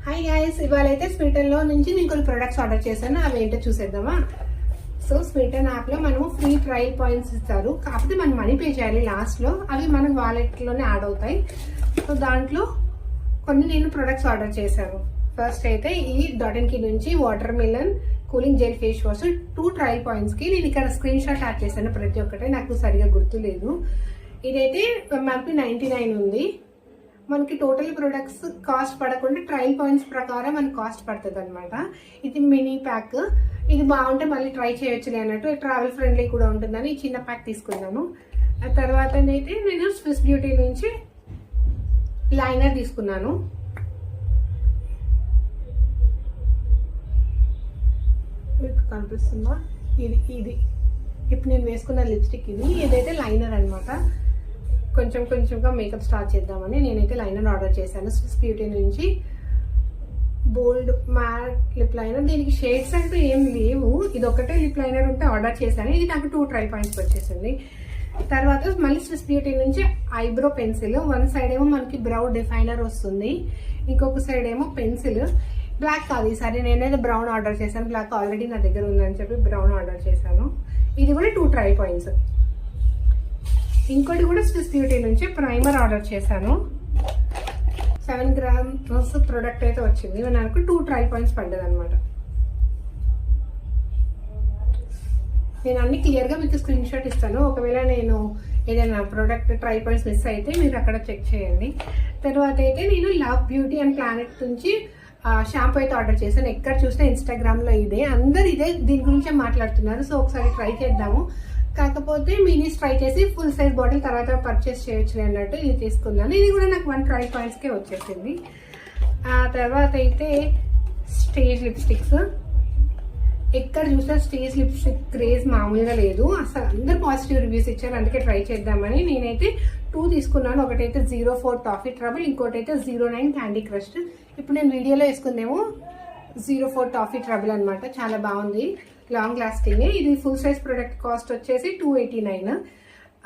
Hi guys, ఇవాళ అయితే స్మిటన్లో నుంచి నేను కొన్ని ప్రొడక్ట్స్ ఆర్డర్ చేశాను. అవి ఏంటో చూసేద్దామా. సో స్మిటన్ యాప్లో మనము ఫ్రీ ట్రయల్ పాయింట్స్ ఇస్తారు, కాకపోతే మనం మనీ పే చేయాలి లాస్ట్లో. అవి మన వాలెట్లోనే యాడ్ అవుతాయి. సో దాంట్లో కొన్ని నేను ప్రొడక్ట్స్ ఆర్డర్ చేశాను. ఫస్ట్ అయితే ఈ డాటన్కి నుంచి watermelon cooling gel face wash 2 trial పాయింట్స్కి నేను ఇక్కడ స్క్రీన్ షాట్ యాడ్ చేశాను. ప్రతి ఒక్కటే నాకు సరిగా గుర్తులేదు. ఇదైతే MRP 99 ఉంది. మనకి టోటల్ ప్రొడక్ట్స్ కాస్ట్ పడకుండా ట్రయల్ పాయింట్స్ ప్రకారం మనకి కాస్ట్ పడుతుంది అనమాట. ఇది మినీ ప్యాక్. ఇది బాగుంటే మళ్ళీ ట్రై చేయొచ్చులే అన్నట్టు, ట్రావెల్ ఫ్రెండ్లీ కూడా ఉంటుందని ఈ చిన్న ప్యాక్ తీసుకున్నాను. ఆ తర్వాత అయితే నేను స్విస్ బ్యూటీ నుంచి లైనర్ తీసుకున్నాను. మీకు కనిపిస్తుందా? ఇది ఇప్పుడు నేను వేసుకున్న లిప్స్టిక్ ఇదైతే లైనర్ అనమాట. కొంచెం కొంచెంగా మేకప్ స్టార్ట్ చేద్దామని నేనైతే లైనర్ ఆర్డర్ చేశాను స్విస్ బ్యూటీ నుంచి. బోల్డ్ మ్యాట్ లిప్ లైనర్. దీనికి షేడ్స్ అంటూ ఏం లేవు, ఇది ఒకటే లిప్ లైనర్ ఉంటే ఆర్డర్ చేశాను. ఇది నాకు 2 ట్రయల్ పాయింట్స్ వచ్చేసింది. తర్వాత మళ్ళీ స్విస్ బ్యూటీ నుంచి ఐబ్రో పెన్సిల్. వన్ సైడ్ ఏమో మనకి బ్రౌ డిఫైనర్ వస్తుంది, ఇంకొక సైడ్ ఏమో పెన్సిల్. బ్లాక్ కాదు ఈసారి, నేనైతే బ్రౌన్ ఆర్డర్ చేశాను. బ్లాక్ ఆల్రెడీ నా దగ్గర ఉందని చెప్పి బ్రౌన్ ఆర్డర్ చేశాను. ఇది కూడా 2 ట్రయల్ పాయింట్స్. ఇంకోటి కూడా స్విస్ బ్యూటీ నుంచి ప్రైమర్ ఆర్డర్ చేశాను. 7 grams ప్రొడక్ట్ అయితే వచ్చింది. నాకు 2 ట్రయల్ పాయింట్స్ పడ్డది అనమాట. నేను అన్ని క్లియర్గా మీకు స్క్రీన్ షాట్ ఇస్తాను. ఒకవేళ నేను ఏదైనా ప్రోడక్ట్ ట్రయల్ పాయింట్స్ మిస్ అయితే మీరు అక్కడ చెక్ చేయండి. తర్వాత అయితే నేను లవ్ బ్యూటీ అండ్ ప్లానెట్ నుంచి షాంపూ అయితే ఆర్డర్ చేశాను. ఎక్కడ చూసినా ఇన్స్టాగ్రామ్లో ఇదే, అందరు ఇదే దీని గురించే మాట్లాడుతున్నారు. సో ఒకసారి ట్రై చేద్దాము. కాకపోతే మినీస్ ట్రై చేసి ఫుల్ సైజ్ బాటిల్ తర్వాత పర్చేస్ చేయొచ్చు అన్నట్టు ఇది తీసుకున్నాను. ఇది కూడా నాకు 1 ట్రయల్ పాయింట్స్కే వచ్చేసింది. ఆ తర్వాత అయితే స్టేజ్ లిప్స్టిక్స్. ఎక్కడ చూసినా స్టేజ్ లిప్స్టిక్ క్రేజ్ మామూలుగా లేదు అసలు. అందరు పాజిటివ్ రివ్యూస్ ఇచ్చారు, అందుకే ట్రై చేద్దామని నేనైతే 2 తీసుకున్నాను. ఒకటైతే 04 టాఫీ ట్రబుల్, ఇంకోటి అయితే 09 క్యాండీ క్రష్. ఇప్పుడు నేను వీడియోలో వేసుకుందేమో 04 టాఫీ ట్రబుల్ అనమాట. చాలా బాగుంది, లాంగ్ లాస్టింగ్. ఇది ఫుల్ సైజ్ ప్రొడక్ట్ కాస్ట్ వచ్చేసి 289.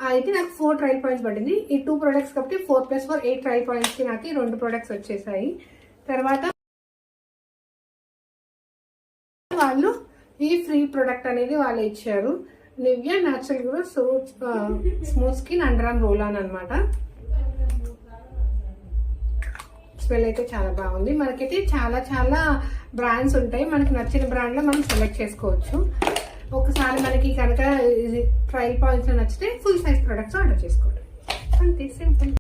అయితే నాకు 4 ట్రయల్ పాయింట్స్ పడింది. ఈ 2 ప్రొడక్ట్స్ కాబట్టి 4+4 8 ట్రయల్ పాయింట్స్కి నాకు 2 ప్రొడక్ట్స్ వచ్చేసాయి. తర్వాత వాళ్ళు ఈ ఫ్రీ ప్రొడక్ట్ అనేది వాళ్ళు ఇచ్చారు. Nivea natural glow smooth skin under arm roll on అనమాట. స్మెల్ అయితే చాలా బాగుంది. మనకైతే చాలా చాలా బ్రాండ్స్ ఉంటాయి, మనకి నచ్చిన బ్రాండ్లో మనం సెలెక్ట్ చేసుకోవచ్చు. ఒకసారి మనకి కనుక ట్రయల్ పాయింట్స్ నచ్చితే ఫుల్ సైజ్ ప్రొడక్ట్స్ ఆర్డర్ చేసుకోవడం అంతే, సింపుల్.